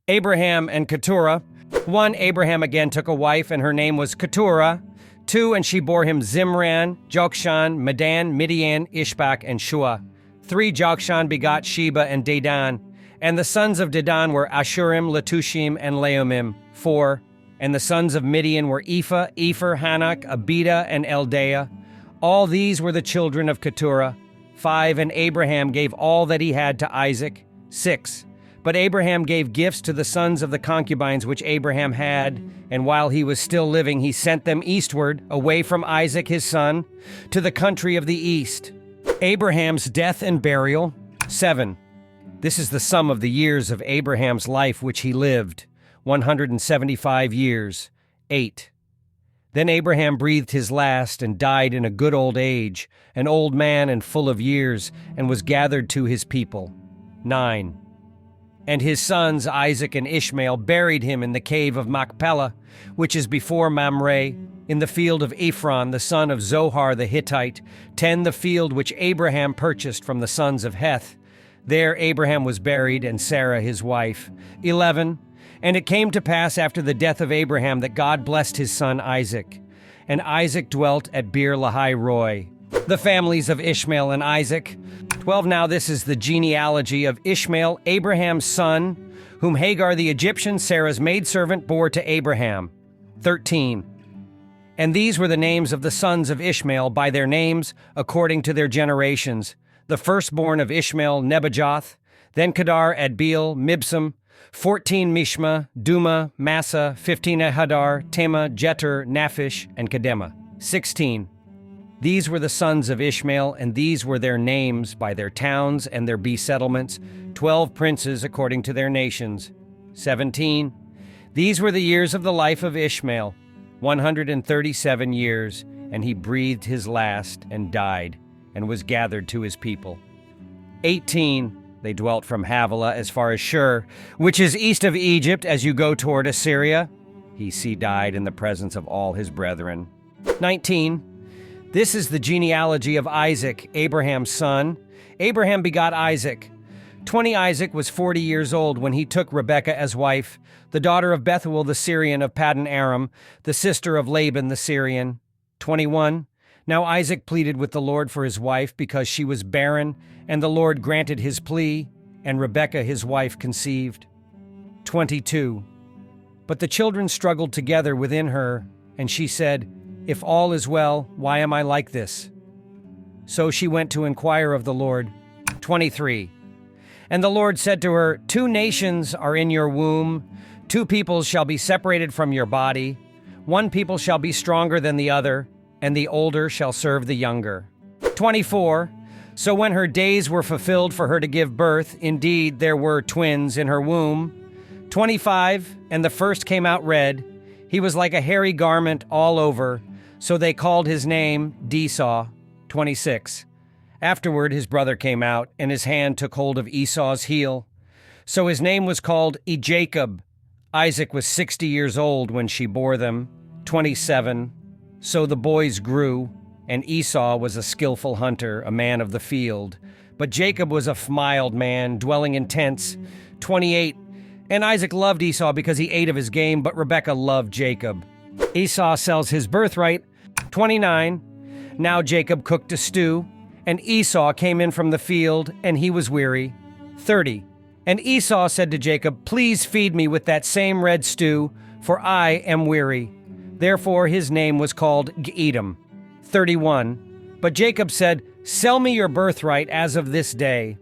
Abraham and Keturah. 1. Abraham again took a wife, and her name was Keturah. 2. And she bore him Zimran, Jokshan, Medan, Midian, Ishbak, and Shua. 3. Jokshan begot Sheba and Dedan. And the sons of Dedan were Ashurim, Letushim, and Leumim. 4. And the sons of Midian were Ephah, Epher, Hanak, Abida, and Eldaah. All these were the children of Keturah. 5. And Abraham gave all that he had to Isaac. 6. But Abraham gave gifts to the sons of the concubines which Abraham had, and while he was still living, he sent them eastward, away from Isaac his son, to the country of the east. Abraham's death and burial. 7. This is the sum of the years of Abraham's life which he lived, 175 years. 8. Then Abraham breathed his last and died in a good old age, an old man and full of years, and was gathered to his people. 9. And his sons Isaac and Ishmael buried him in the cave of Machpelah, which is before Mamre, in the field of Ephron, the son of Zohar the Hittite, 10 the field which Abraham purchased from the sons of Heth. There Abraham was buried, and Sarah his wife. 11. And it came to pass after the death of Abraham that God blessed his son Isaac. And Isaac dwelt at Beer Lahai Roi. The families of Ishmael and Isaac. 12. Now this is the genealogy of Ishmael, Abraham's son, whom Hagar the Egyptian, Sarah's maidservant, bore to Abraham. 13. And these were the names of the sons of Ishmael by their names, according to their generations. The firstborn of Ishmael, Nebajoth, then Kedar, Adbeel, Mibsam, 14 Mishma, Duma, Massa, 15 Hadar, Tema, Jeter, Naphish, and Kedema. 16. These were the sons of Ishmael, and these were their names by their towns and their settlements, 12 princes according to their nations. 17. These were the years of the life of Ishmael, 137 years, and he breathed his last and died, and was gathered to his people. 18. They dwelt from Havilah as far as Shur, which is east of Egypt as you go toward Assyria. He died in the presence of all his brethren. 19. This is the genealogy of Isaac, Abraham's son. Abraham begot Isaac. 20. Isaac was 40 years old when he took Rebekah as wife, the daughter of Bethuel the Syrian of Paddan Aram, the sister of Laban the Syrian. 21. Now Isaac pleaded with the Lord for his wife because she was barren, and the Lord granted his plea, and Rebekah his wife conceived. 22. But the children struggled together within her, and she said, If all is well, why am I like this? So she went to inquire of the Lord. 23. And the Lord said to her, 2 nations are in your womb, 2 peoples shall be separated from your body, 1 people shall be stronger than the other, and the older shall serve the younger. 24. So when her days were fulfilled for her to give birth, indeed there were twins in her womb. 25. And the first came out red. He was like a hairy garment all over, so they called his name Esau. 26. Afterward his brother came out, and his hand took hold of Esau's heel. So his name was called Jacob. Isaac was 60 years old when she bore them. 27. So the boys grew, and Esau was a skillful hunter, a man of the field. But Jacob was a mild man, dwelling in tents. 28. And Isaac loved Esau because he ate of his game, but Rebekah loved Jacob. Esau sells his birthright. 29. Now Jacob cooked a stew, and Esau came in from the field, and he was weary. 30. And Esau said to Jacob, Please feed me with that same red stew, for I am weary. Therefore his name was called Edom. 31. But Jacob said, Sell me your birthright as of this day.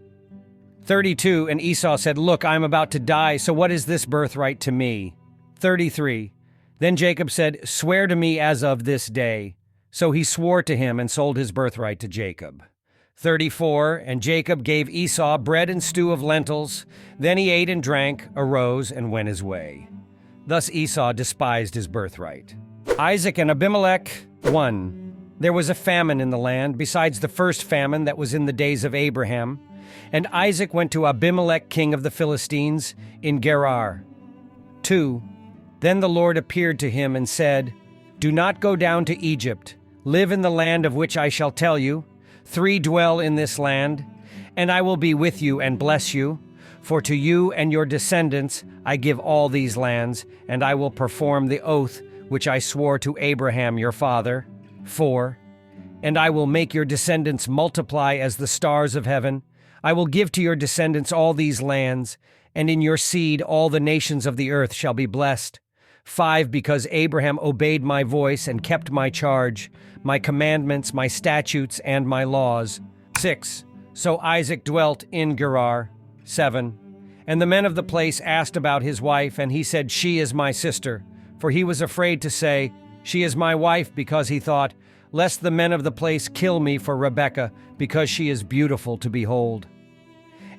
32. And Esau said, Look, I am about to die, so what is this birthright to me? 33. Then Jacob said, Swear to me as of this day. So he swore to him and sold his birthright to Jacob. 34. And Jacob gave Esau bread and stew of lentils. Then he ate and drank, arose, and went his way. Thus Esau despised his birthright. Isaac and Abimelech. 1. There was a famine in the land, besides the first famine that was in the days of Abraham. And Isaac went to Abimelech, king of the Philistines, in Gerar. 2. Then the Lord appeared to him and said, Do not go down to Egypt. Live in the land of which I shall tell you. 3. Dwell in this land, and I will be with you and bless you. For to you and your descendants I give all these lands, and I will perform the oath which I swore to Abraham your father. 4. And I will make your descendants multiply as the stars of heaven. I will give to your descendants all these lands, and in your seed all the nations of the earth shall be blessed. 5. Because Abraham obeyed my voice and kept my charge, my commandments, my statutes, and my laws. 6. So Isaac dwelt in Gerar. 7. And the men of the place asked about his wife, and he said, She is my sister. For he was afraid to say, She is my wife, because he thought, Lest the men of the place kill me for Rebekah, because she is beautiful to behold.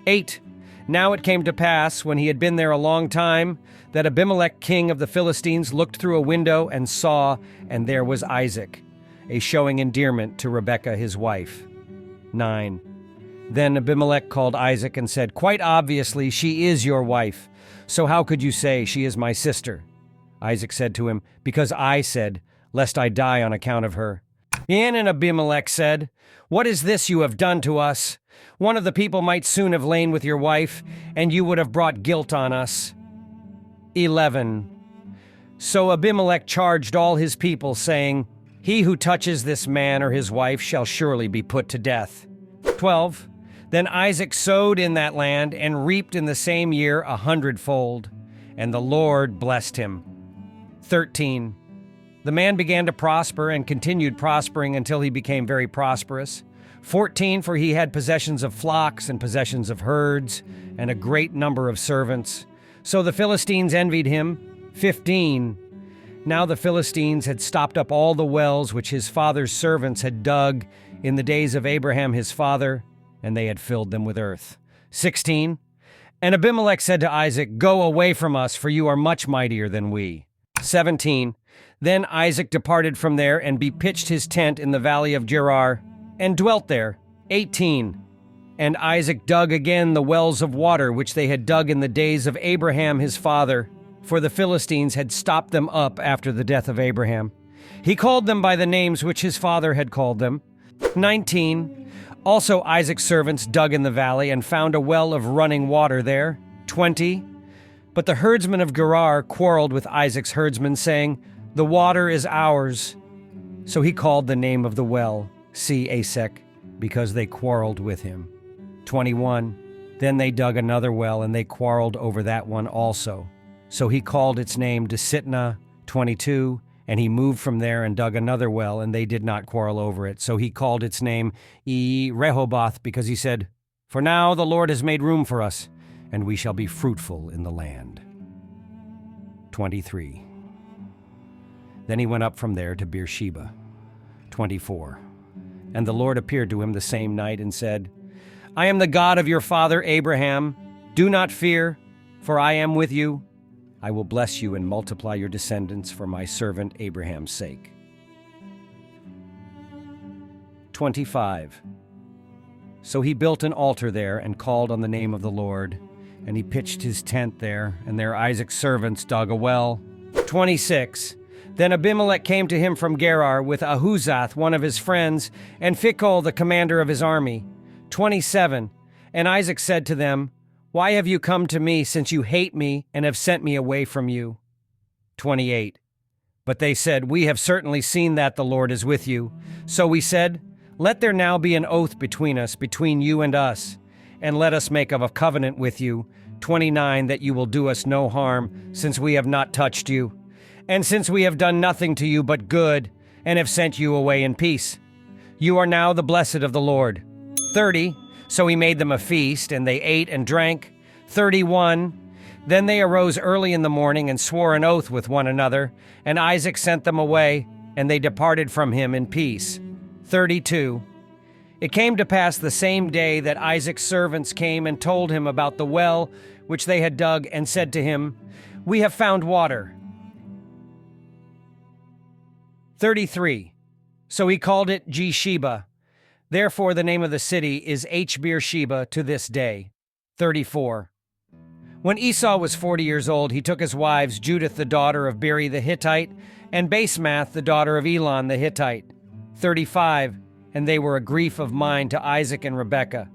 8. Now it came to pass, when he had been there a long time, that Abimelech king of the Philistines looked through a window and saw, and there was Isaac, a showing endearment to Rebekah his wife. 9. Then Abimelech called Isaac and said, Quite obviously she is your wife, so how could you say, She is my sister? Isaac said to him, Because I said, Lest I die on account of her. And Abimelech said, What is this you have done to us? One of the people might soon have lain with your wife, and you would have brought guilt on us. 11. So Abimelech charged all his people, saying, He who touches this man or his wife shall surely be put to death. 12. Then Isaac sowed in that land and reaped in the same year 100-fold, and the Lord blessed him. 13. The man began to prosper and continued prospering until he became very prosperous. 14, for he had possessions of flocks and possessions of herds and a great number of servants. So the Philistines envied him. 15, now the Philistines had stopped up all the wells which his father's servants had dug in the days of Abraham his father, and they had filled them with earth. 16, and Abimelech said to Isaac, Go away from us, for you are much mightier than we. 17, then Isaac departed from there and bepitched his tent in the valley of Gerar, and dwelt there. 18. And Isaac dug again the wells of water which they had dug in the days of Abraham his father, for the Philistines had stopped them up after the death of Abraham. He called them by the names which his father had called them. 19. Also Isaac's servants dug in the valley and found a well of running water there. 20. But the herdsmen of Gerar quarreled with Isaac's herdsmen, saying, The water is ours. So he called the name of the well, See Asek, because they quarreled with him. 21. Then they dug another well, and they quarreled over that one also. So he called its name Sitnah. 22. And he moved from there and dug another well, and they did not quarrel over it. So he called its name Rehoboth, because he said, For now the Lord has made room for us, and we shall be fruitful in the land. 23. Then he went up from there to Beersheba. 24. And the Lord appeared to him the same night and said, I am the God of your father Abraham. Do not fear, for I am with you. I will bless you and multiply your descendants for my servant Abraham's sake. 25. So he built an altar there and called on the name of the Lord, and he pitched his tent there, and there Isaac's servants dug a well. 26. Then Abimelech came to him from Gerar with Ahuzath, one of his friends, and Phicol, the commander of his army. 27. And Isaac said to them, Why have you come to me, since you hate me and have sent me away from you? 28. But they said, We have certainly seen that the Lord is with you. So we said, Let there now be an oath between us, between you and us, and let us make of a covenant with you. 29. That you will do us no harm, since we have not touched you, and since we have done nothing to you but good, and have sent you away in peace. You are now the blessed of the Lord. 30. So he made them a feast, and they ate and drank. 31. Then they arose early in the morning and swore an oath with one another, and Isaac sent them away, and they departed from him in peace. 32. It came to pass the same day that Isaac's servants came and told him about the well which they had dug, and said to him, We have found water. 33. So he called it Jesheba. Therefore the name of the city is Beersheba to this day. 34. When Esau was 40 years old, he took his wives, Judith the daughter of Beri the Hittite, and Basemath the daughter of Elon the Hittite. 35. And they were a grief of mind to Isaac and Rebekah.